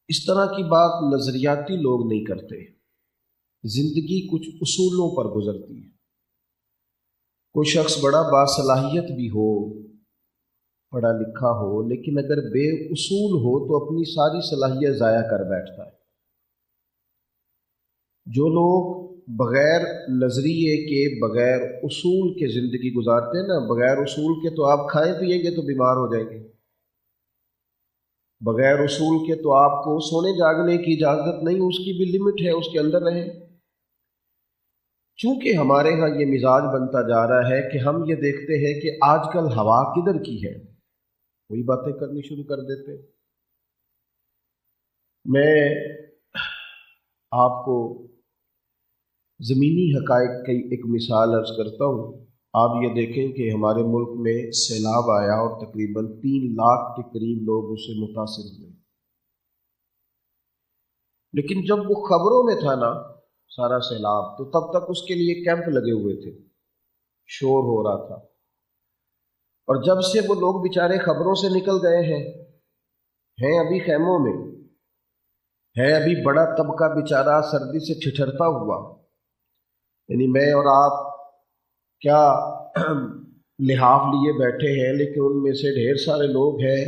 اس طرح کی بات نظریاتی لوگ نہیں کرتے. زندگی کچھ اصولوں پر گزرتی ہے. کوئی شخص بڑا باصلاحیت بھی ہو، پڑھا لکھا ہو، لیکن اگر بے اصول ہو تو اپنی ساری صلاحیت ضائع کر بیٹھتا ہے. جو لوگ بغیر نظریے کے، بغیر اصول کے زندگی گزارتے ہیں نا، بغیر اصول کے تو آپ کھائیں پیئیں گے تو بیمار ہو جائیں گے، بغیر اصول کے تو آپ کو سونے جاگنے کی اجازت نہیں، اس کی بھی لمٹ ہے، اس کے اندر رہیں. چونکہ ہمارے ہاں یہ مزاج بنتا جا رہا ہے کہ ہم یہ دیکھتے ہیں کہ آج کل ہوا کدھر کی ہے، وہی باتیں کرنی شروع کر دیتے. میں آپ کو زمینی حقائق کی ایک مثال عرض کرتا ہوں. آپ یہ دیکھیں کہ ہمارے ملک میں سیلاب آیا اور تقریباً 3 لاکھ کے قریب لوگ اس سے متاثر ہوئے. لیکن جب وہ خبروں میں تھا نا سارا سیلاب، تو تب تک اس کے لیے کیمپ لگے ہوئے تھے، شور ہو رہا تھا. اور جب سے وہ لوگ بیچارے خبروں سے نکل گئے ہیں ابھی خیموں میں، ہے ابھی بڑا طبقہ بیچارہ سردی سے ٹھٹھرتا ہوا. یعنی میں اور آپ کیا لحاف لیے بیٹھے ہیں، لیکن ان میں سے ڈھیر سارے لوگ ہیں.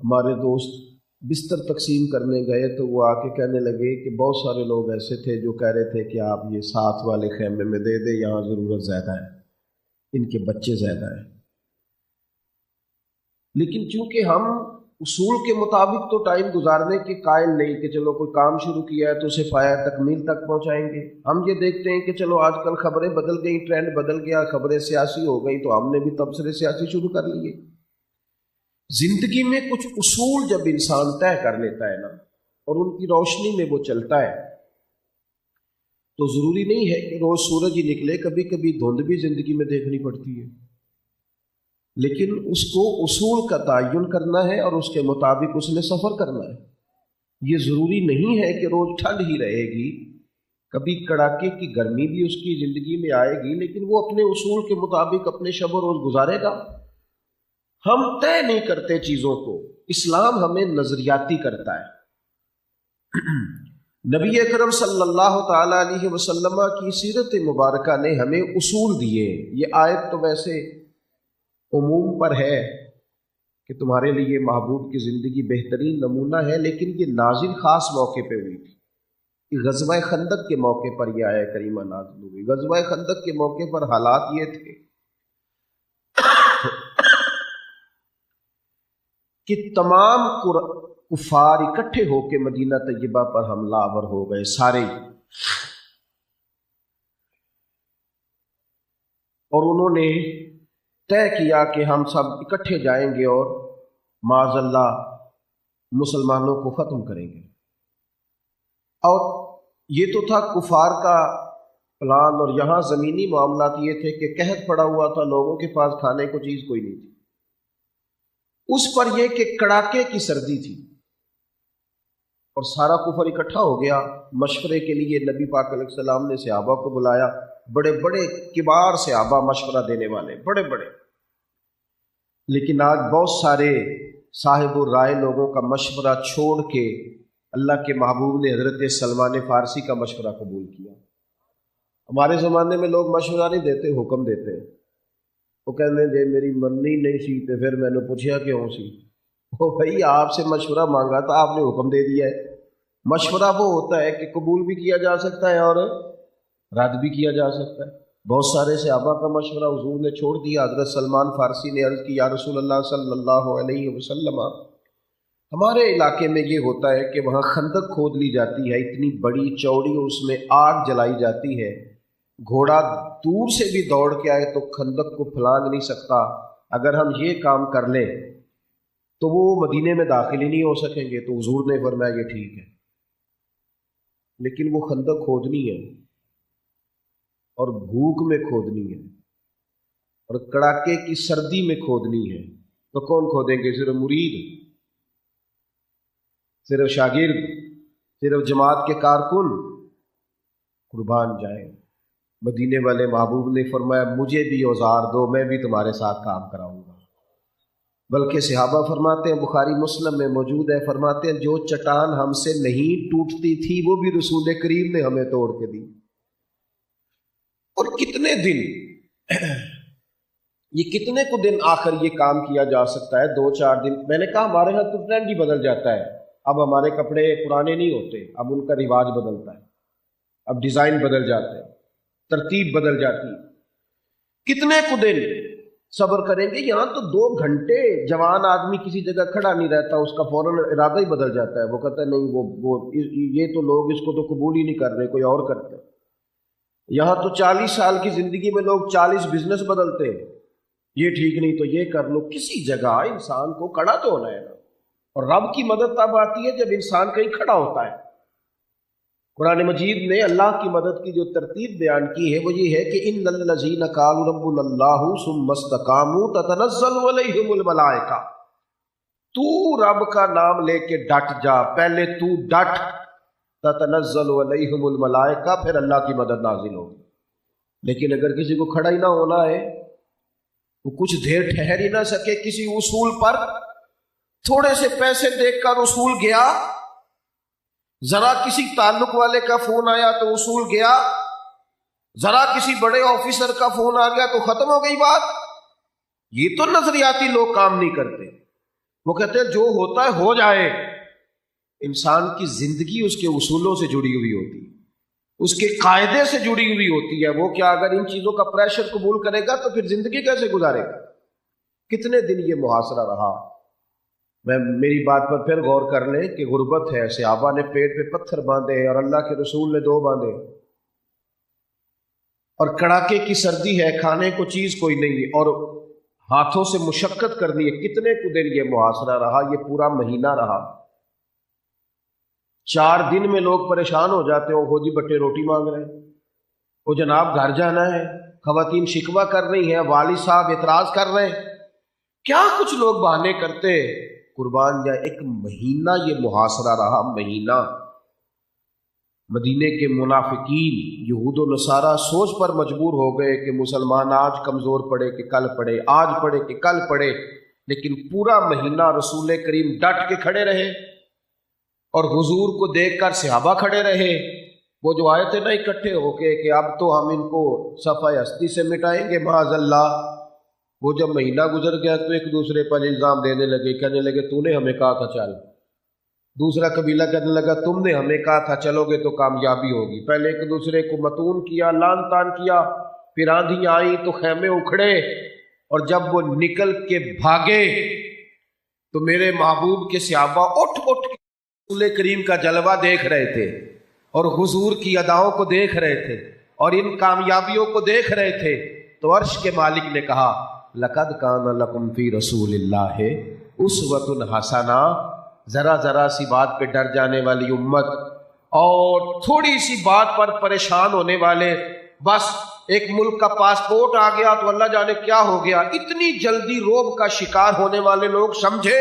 ہمارے دوست بستر تقسیم کرنے گئے تو وہ آ کے کہنے لگے کہ بہت سارے لوگ ایسے تھے جو کہہ رہے تھے کہ آپ یہ ساتھ والے خیمے میں دے دیں، یہاں ضرورت زیادہ ہے، ان کے بچے زیادہ ہیں. لیکن چونکہ ہم اصول کے مطابق تو ٹائم گزارنے کے قائل نہیں کہ چلو کوئی کام شروع کیا ہے تو اسے پایہ تکمیل تک پہنچائیں گے. ہم یہ دیکھتے ہیں کہ چلو آج کل خبریں بدل گئیں، ٹرینڈ بدل گیا، خبریں سیاسی ہو گئیں تو ہم نے بھی تبصرے سیاسی شروع کر لیے. زندگی میں کچھ اصول جب انسان طے کر لیتا ہے نا اور ان کی روشنی میں وہ چلتا ہے تو ضروری نہیں ہے کہ روز سورج ہی نکلے، کبھی کبھی دھند بھی زندگی میں دیکھنی پڑتی ہے. لیکن اس کو اصول کا تعین کرنا ہے اور اس کے مطابق اس نے سفر کرنا ہے. یہ ضروری نہیں ہے کہ روز ٹھنڈ ہی رہے گی، کبھی کڑاکے کی گرمی بھی اس کی زندگی میں آئے گی، لیکن وہ اپنے اصول کے مطابق اپنے شب و روز گزارے گا. ہم طے نہیں کرتے چیزوں کو، اسلام ہمیں نظریاتی کرتا ہے. نبی اکرم صلی اللہ تعالی علیہ وسلم کی سیرت مبارکہ نے ہمیں اصول دیے. یہ آیت تو ویسے عموم پر ہے کہ تمہارے لیے محبوب کی زندگی بہترین نمونہ ہے، لیکن یہ نازل خاص موقع پہ ہوئی تھی. غزوہ خندق کے موقع پر یہ آیت کریمہ نازل ہوئی. غزوہ خندق کے موقع پر حالات یہ تھے کہ تمام کفار اکٹھے ہو کے مدینہ طیبہ پر حملہ آور ہو گئے سارے، اور انہوں نے طے کیا کہ ہم سب اکٹھے جائیں گے اور معاذ اللہ مسلمانوں کو ختم کریں گے. اور یہ تو تھا کفار کا پلان، اور یہاں زمینی معاملات یہ تھے کہ قحط پڑا ہوا تھا، لوگوں کے پاس کھانے کو چیز کوئی نہیں تھی. اس پر یہ کہ کڑاکے کی سردی تھی اور سارا کفر اکٹھا ہو گیا مشورے کے لیے. نبی پاک علیہ السلام نے صحابہ کو بلایا، بڑے بڑے کبار صحابہ مشورہ دینے والے بڑے بڑے. لیکن آج بہت سارے صاحب الرائے لوگوں کا مشورہ چھوڑ کے اللہ کے محبوب نے حضرت سلمان فارسی کا مشورہ قبول کیا. ہمارے زمانے میں لوگ مشورہ نہیں دیتے، حکم دیتے ہیں. وہ کہتے ہیں جی میری مننی نہیں سی تو پھر میں نے پوچھا کیوں سی. وہ بھائی آپ سے مشورہ مانگا تھا، آپ نے حکم دے دیا ہے. مشورہ وہ ہوتا ہے کہ قبول بھی کیا جا سکتا ہے اور رد بھی کیا جا سکتا ہے. بہت سارے صحابہ کا مشورہ حضور نے چھوڑ دیا. حضرت سلمان فارسی نے عرض کی یا رسول اللہ صلی اللہ علیہ وسلم، ہمارے علاقے میں یہ ہوتا ہے کہ وہاں خندق کھود لی جاتی ہے، اتنی بڑی چوڑی، اس میں آگ جلائی جاتی ہے. گھوڑا دور سے بھی دوڑ کے آئے تو خندق کو پھلانگ نہیں سکتا. اگر ہم یہ کام کر لیں تو وہ مدینے میں داخل ہی نہیں ہو سکیں گے. تو حضور نے فرمایا یہ ٹھیک ہے، لیکن وہ خندق کھودنی ہے اور بھوک میں کھودنی ہے اور کڑاکے کی سردی میں کھودنی ہے. تو کون کھودیں گے؟ صرف مرید، صرف شاگرد، صرف جماعت کے کارکن. قربان جائیں. مدینے والے محبوب نے فرمایا مجھے بھی اوزار دو، میں بھی تمہارے ساتھ کام کراؤں گا. بلکہ صحابہ فرماتے ہیں، بخاری مسلم میں موجود ہے، فرماتے ہیں جو چٹان ہم سے نہیں ٹوٹتی تھی وہ بھی رسول کریم نے ہمیں توڑ کے دی. اور کتنے دن یہ کتنے کو دن آخر یہ کام کیا جا سکتا ہے؟ 2-4 دن. میں نے کہا ہمارے یہاں تو ٹرینڈ ہی بدل جاتا ہے. اب ہمارے کپڑے پرانے نہیں ہوتے، اب ان کا رواج بدلتا ہے، اب ڈیزائن بدل جاتے ہیں، ترتیب بدل جاتی ہے. کتنے کو دن صبر کریں گے؟ یہاں تو 2 گھنٹے جوان آدمی کسی جگہ کھڑا نہیں رہتا، اس کا فوراً ارادہ ہی بدل جاتا ہے. وہ کہتا ہے نہیں وہ یہ تو لوگ اس کو تو قبول ہی نہیں کر رہے، کوئی اور کرتے ہیں. یہاں تو 40 سال کی زندگی میں لوگ 40 بزنس بدلتے ہیں. یہ ٹھیک نہیں تو یہ کر لو. کسی جگہ انسان کو کھڑا تو ہونا ہے نا. اور رب کی مدد تب آتی ہے جب انسان کہیں کھڑا ہوتا ہے. قرآن مجید نے اللہ کی مدد کی جو ترتیب بیان کی ہے وہ یہ ہے کہ ان الذین قالوا ربنا اللہ ثم استقاموا تتنزل علیہم الملائکہ. تو رب کا نام لے کے ڈٹ جا، پہلے تو ڈٹ. تتنزل علیہم الملائکہ، پھر اللہ کی مدد نازل ہوگی. لیکن اگر کسی کو کھڑا ہی نہ ہونا ہے، وہ کچھ دیر ٹھہر ہی نہ سکے کسی اصول پر، تھوڑے سے پیسے دیکھ کر اصول گیا، ذرا کسی تعلق والے کا فون آیا تو اصول گیا، ذرا کسی بڑے آفیسر کا فون آ گیا تو ختم ہو گئی بات. یہ تو نظریاتی لوگ کام نہیں کرتے. وہ کہتے ہیں جو ہوتا ہے ہو جائے. انسان کی زندگی اس کے اصولوں سے جڑی ہوئی ہوتی ہے، اس کے قاعدے سے جڑی ہوئی ہوتی ہے. وہ کیا اگر ان چیزوں کا پریشر قبول کرے گا تو پھر زندگی کیسے گزارے گا؟ کتنے دن یہ محاصرہ رہا. میری بات پر پھر غور کر لیں کہ غربت ہے. صحابہ نے پیٹ پہ پتھر باندھے اور اللہ کے رسول نے 2 باندھے. اور کڑاکے کی سردی ہے، کھانے کو چیز کوئی نہیں اور ہاتھوں سے مشقت کرنی ہے. کتنے کو دن یہ محاصرہ رہا؟ یہ پورا مہینہ رہا. 4 دن میں لوگ پریشان ہو جاتے ہیں. وہ جی بٹے روٹی مانگ رہے ہیں، وہ جناب گھر جانا ہے، خواتین شکوہ کر رہی ہیں، والد صاحب اعتراض کر رہے ہیں، کیا کچھ لوگ بہانے کرتے. قربان جائے. 1 مہینہ یہ محاصرہ رہا. مہینہ. مدینے کے منافقین یہود و نصارہ سوچ پر مجبور ہو گئے کہ مسلمان آج کمزور پڑے کہ کل پڑے، آج پڑے کہ کل پڑے. لیکن پورا مہینہ رسول کریم ڈٹ کے کھڑے رہے اور حضور کو دیکھ کر صحابہ کھڑے رہے. وہ جو آئے تھے نا اکٹھے ہو کے کہ اب تو ہم ان کو صفحہ ہستی سے مٹائیں گے معاذ اللہ، وہ جب مہینہ گزر گیا تو ایک دوسرے پر الزام دینے لگے، کہنے لگے تو نے ہمیں کہا تھا چل. دوسرا قبیلہ کہنے لگا تم نے ہمیں کہا تھا چلو گے تو کامیابی ہوگی. پہلے ایک دوسرے کو متون کیا، لان تان کیا، پھر آندھی آئی تو خیمے اکھڑے. اور جب وہ نکل کے بھاگے تو میرے محبوب کے صحابہ اٹھ اٹھ کے رسول کریم کا جلوہ دیکھ رہے تھے اور حضور کی اداؤں کو دیکھ رہے تھے اور ان کامیابیوں کو دیکھ رہے تھے. تو عرش کے مالک نے کہا لقد کان لکم فی رسول اللہ اسوۃ حسنہ. ذرا سی بات پہ ڈر جانے والی امت اور تھوڑی سی بات پر پریشان ہونے والے، بس ایک ملک کا پاسپورٹ آ گیا تو اللہ جانے کیا ہو گیا، اتنی جلدی روب کا شکار ہونے والے لوگ سمجھے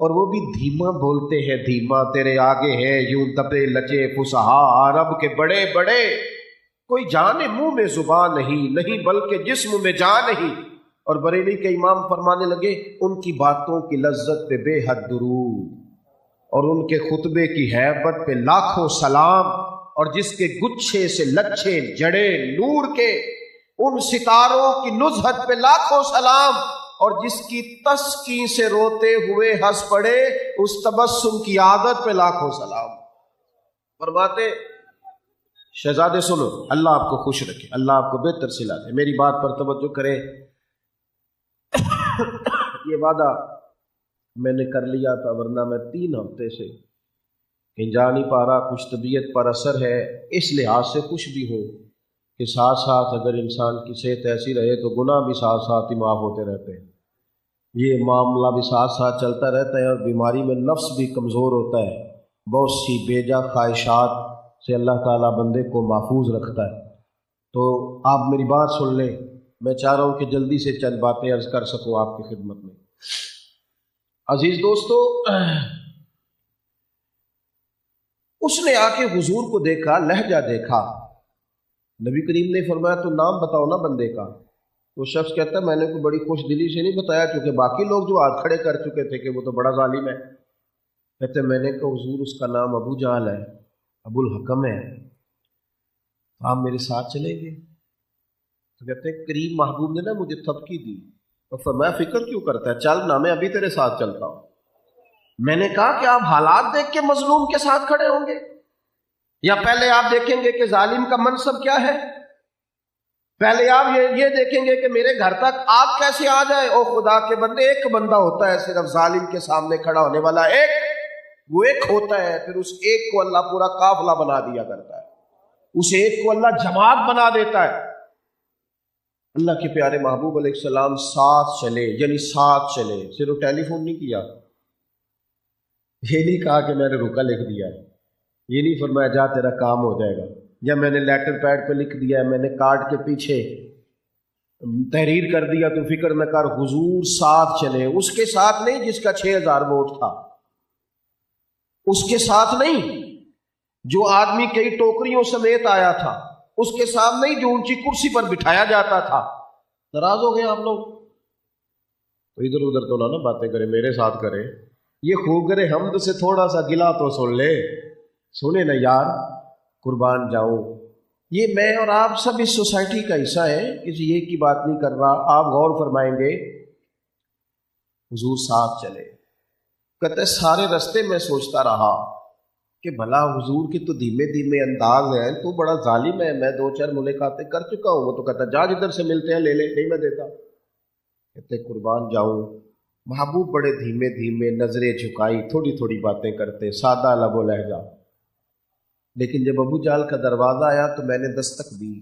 اور وہ بھی دھیما بولتے ہیں، دھیما تیرے آگے ہے یوں دبے لچے فصحا عرب کے بڑے بڑے، کوئی جان منہ میں زبان نہیں بلکہ جسم میں جان نہیں۔ اور بریلی کے امام فرمانے لگے ان کی باتوں کی لذت پہ بے حد درود، اور ان کے خطبے کی ہیبت پہ لاکھوں سلام، اور جس کے گچھے سے لچھے جڑے نور کے ان ستاروں کی نزہت پہ لاکھوں سلام، اور جس کی تسکی سے روتے ہوئے ہنس پڑے اس تبسم کی عادت پہ لاکھوں سلام۔ فرماتے شہزادے سنو، اللہ آپ کو خوش رکھے، اللہ آپ کو بہتر صلہ دے، میری بات پر توجہ کریں۔ یہ وعدہ میں نے کر لیا تھا، ورنہ میں 3 ہفتے سے کہیں جا نہیں پا رہا، کچھ طبیعت پر اثر ہے، اس لحاظ سے کچھ بھی ہو کہ ساتھ ساتھ اگر انسان کی صحت ایسی رہے تو گناہ بھی ساتھ ساتھ ہی معاف ہوتے رہتے ہیں، یہ معاملہ بھی ساتھ ساتھ چلتا رہتا ہے، اور بیماری میں نفس بھی کمزور ہوتا ہے، بہت سی بیجا خواہشات سے اللہ تعالیٰ بندے کو محفوظ رکھتا ہے۔ تو آپ میری بات سن لیں، میں چاہ رہا ہوں کہ جلدی سے چند باتیں عرض کر سکوں آپ کی خدمت میں۔ عزیز دوستو، اس نے آ کے حضور کو دیکھا، لہجہ دیکھا، نبی کریم نے فرمایا تو نام بتاؤ نا بندے کا۔ تو شخص کہتا ہے میں نے کوئی بڑی خوش دلی سے نہیں بتایا، کیونکہ باقی لوگ جو ہاتھ کھڑے کر چکے تھے کہ وہ تو بڑا ظالم ہے۔ کہتے میں نے کہا حضور اس کا نام ابو جہل ہے، ابو الحکم ہے، آپ میرے ساتھ چلیں گے؟ تو کہتے ہیں کریم محبوب نے نا مجھے تھپکی دی، اور فرمایا فکر کیوں کرتا ہے، چل نا میں ابھی تیرے ساتھ چلتا ہوں۔ میں نے کہا کہ آپ حالات دیکھ کے مظلوم کے ساتھ کھڑے ہوں گے، یا پہلے آپ دیکھیں گے کہ ظالم کا منصب کیا ہے؟ پہلے آپ یہ دیکھیں گے کہ میرے گھر تک آگ کیسے آ جائے؟ او خدا کے بندے، ایک بندہ ہوتا ہے صرف ظالم کے سامنے کھڑا ہونے والا، وہ ایک ہوتا ہے، پھر اس ایک کو اللہ پورا قافلہ بنا دیا کرتا ہے، اس ایک کو اللہ جماعت بنا دیتا ہے۔ اللہ کے پیارے محبوب علیہ السلام ساتھ چلے، یعنی ساتھ چلے، صرف ٹیلی فون نہیں کیا، یہ نہیں کہا کہ میں نے رکا لکھ دیا ہے، یہ نہیں فرمایا جا تیرا کام ہو جائے گا، یا میں نے لیٹر پیڈ پہ لکھ دیا ہے، میں نے کارڈ کے پیچھے تحریر کر دیا تو فکر نہ کر، حضور ساتھ چلے، اس کے ساتھ نہیں جس کا 6000 ووٹ تھا، اس کے ساتھ نہیں جو آدمی کئی ٹوکریوں سمیت آیا تھا، اس کے ساتھ نہیں جو اونچی کرسی پر بٹھایا جاتا تھا۔ ناراض ہو گئے آپ لوگ؟ تو ادھر ادھر تو نہ باتیں کریں، میرے ساتھ کریں، یہ خوگر حمد سے تھوڑا سا گلا تو سن لے، سنے نا یار، قربان جاؤں۔ یہ میں اور آپ سب اس سوسائٹی کا حصہ ہیں، کسی ایک کی بات نہیں کر رہا، آپ غور فرمائیں گے۔ حضور ساتھ چلے، کہتے سارے رستے میں سوچتا رہا کہ بھلا حضور کے تو دھیمے دھیمے انداز ہیں، تو بڑا ظالم ہے، میں 2-4 ملاقاتیں کر چکا ہوں، وہ تو کہتا جا جدھر سے ملتے ہیں لے لے، نہیں میں دیتا۔ کہتے قربان جاؤں، محبوب بڑے دھیمے دھیمے نظریں جھکائی، تھوڑی تھوڑی باتیں کرتے، سادہ لب و لہجہ، لیکن جب ابو جہل کا دروازہ آیا تو میں نے دستک دی،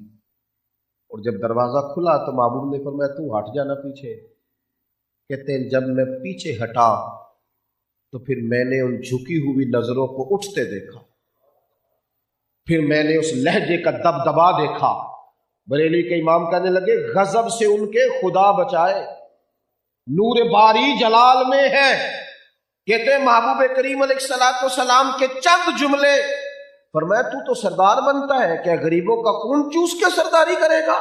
اور جب دروازہ کھلا تو محبوب نے فرمایا تو ہٹ جانا پیچھے۔ کہتے ہیں جب میں پیچھے ہٹا تو پھر میں نے ان جھکی ہوئی نظروں کو اٹھتے دیکھا، پھر میں نے اس لہجے کا دبدبا دیکھا۔ بریلی کے امام کہنے لگے غضب سے ان کے خدا بچائے، نور باری جلال میں ہے۔ کہتے ہیں محبوب کریم علیہ السلام کے چند جملے، فرمایا تو سردار بنتا ہے کیا غریبوں کا خون چوس کے سرداری کرے گا؟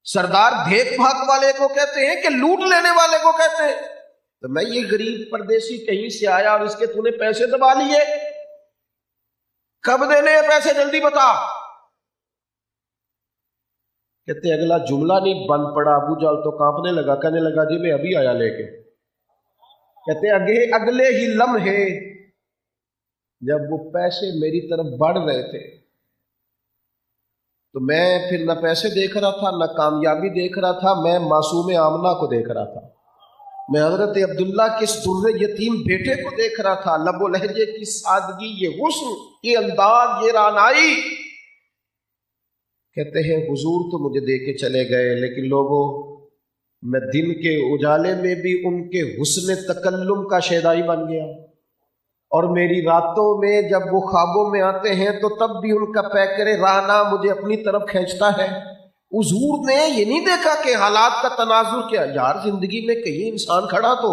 سردار بھیک بھاگ والے کو کہتے ہیں کہ لوٹ لینے والے کو کہتے ہیں؟ تو میں یہ غریب پردیسی کہیں سے آیا اور اس کے تو نے پیسے دبا لیے، کب دینے ہیں پیسے جلدی بتا۔ کہتے ہیں اگلا جملہ نہیں بن پڑا، ابو جہل تو کانپنے لگا، کہنے لگا جی میں ابھی آیا لے کے۔ کہتے ہیں اگلے ہی لمحے جب وہ پیسے میری طرف بڑھ رہے تھے تو میں پھر نہ پیسے دیکھ رہا تھا نہ کامیابی دیکھ رہا تھا، میں معصوم آمنہ کو دیکھ رہا تھا، میں حضرت عبداللہ کے اس در یتیم بیٹے کو دیکھ رہا تھا، لب و لہجے کی سادگی، یہ حسن، یہ انداز، یہ رعنائی۔ کہتے ہیں حضور تو مجھے دے کے چلے گئے، لیکن لوگوں میں دن کے اجالے میں بھی ان کے حسن تکلم کا شیدائی بن گیا، اور میری راتوں میں جب وہ خوابوں میں آتے ہیں تو تب بھی ان کا پیکر رانا مجھے اپنی طرف کھینچتا ہے۔ حضور نے یہ نہیں دیکھا کہ حالات کا تناظر کیا، یار زندگی میں کہیں انسان کھڑا تو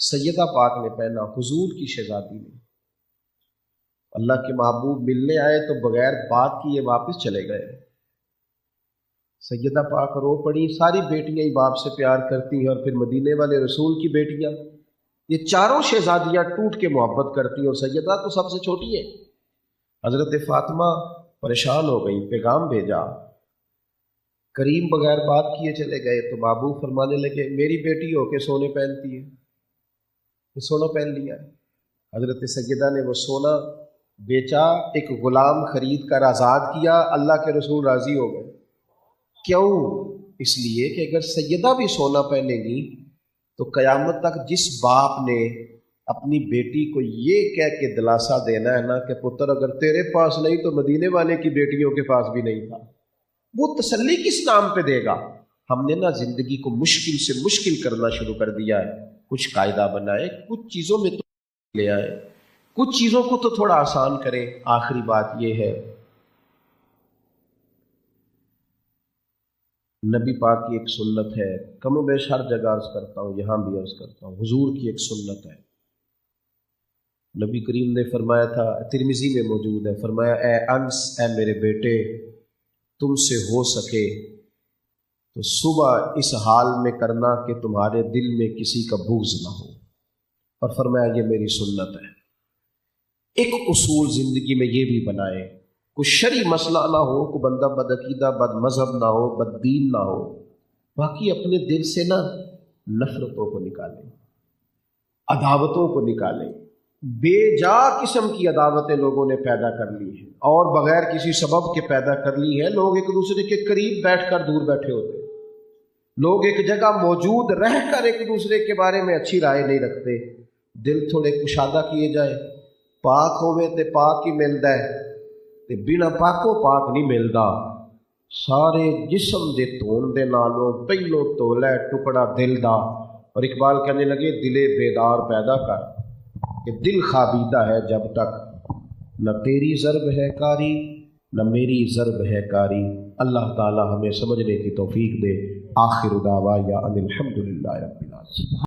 سیدہ پاک نے پہنا، حضور کی شہزادی نے۔ اللہ کے محبوب ملنے آئے تو بغیر بات کیے واپس چلے گئے۔ سیدہ پاک رو پڑی۔ ساری بیٹیاں ہی باپ سے پیار کرتی ہیں، اور پھر مدینے والے رسول کی بیٹیاں، یہ چاروں شہزادیاں ٹوٹ کے محبت کرتی ہیں، اور سیدہ تو سب سے چھوٹی ہے۔ حضرت فاطمہ پریشان ہو گئی، پیغام بھیجا، کریم بغیر بات کیے چلے گئے۔ تو محبوب فرمانے لگے میری بیٹی ہو کے سونے پہنتی ہے، یہ سونا پہن لیا ہے۔ حضرت سیدہ نے وہ سونا بیچا، ایک غلام خرید کر آزاد کیا، اللہ کے رسول راضی ہو گئے۔ کیوں؟ اس لیے کہ اگر سیدہ بھی سونا پہنے گی تو قیامت تک جس باپ نے اپنی بیٹی کو یہ کہہ کے دلاسا دینا ہے نا کہ پتر اگر تیرے پاس نہیں تو مدینے والے کی بیٹیوں کے پاس بھی نہیں تھا، وہ تسلی کس نام پہ دے گا؟ ہم نے نا زندگی کو مشکل سے مشکل کرنا شروع کر دیا ہے۔ کچھ قاعدہ بنائے، کچھ چیزوں میں تو لے آئے، کچھ چیزوں کو تو تھوڑا آسان کریں۔ آخری بات یہ ہے، نبی پاک کی ایک سنت ہے، کم و بیش ہر جگہ عرض کرتا ہوں، یہاں بھی عرض کرتا ہوں، حضور کی ایک سنت ہے۔ نبی کریم نے فرمایا تھا، ترمذی میں موجود ہے، فرمایا اے انس، اے میرے بیٹے، تم سے ہو سکے تو صبح اس حال میں کرنا کہ تمہارے دل میں کسی کا بغض نہ ہو، اور فرمایا یہ میری سنت ہے۔ ایک اصول زندگی میں یہ بھی بنائے، کوئی شرعی مسئلہ نہ ہو، کوئی بندہ بد عقیدہ بد مذہب نہ ہو، بد دین نہ ہو، باقی اپنے دل سے نا نفرتوں کو نکالیں، عداوتوں کو نکالیں۔ بے جا قسم کی عداوتیں لوگوں نے پیدا کر لی ہیں، اور بغیر کسی سبب کے پیدا کر لی ہیں۔ لوگ ایک دوسرے کے قریب بیٹھ کر دور بیٹھے ہوتے ہیں، لوگ ایک جگہ موجود رہ کر ایک دوسرے کے بارے میں اچھی رائے نہیں رکھتے۔ دل تھوڑے کشادہ کیے جائے، پاک ہوئے تے پاک ہی ملتا ہے، تے بنا پاکوں پاک نہیں ملتا۔ سارے جسم دے دھون دے نالوں پہلو تولا ٹکڑا دل دا، اور اقبال کہنے لگے دلے بیدار پیدا کر، کہ دل خوابیدہ ہے جب تک نہ تیری ضرب ہے کاری نہ میری ضرب ہے کاری۔ اللہ تعالی ہمیں سمجھنے کی توفیق دے۔ آخر دعوایا ان الحمدللہ رب العالمین۔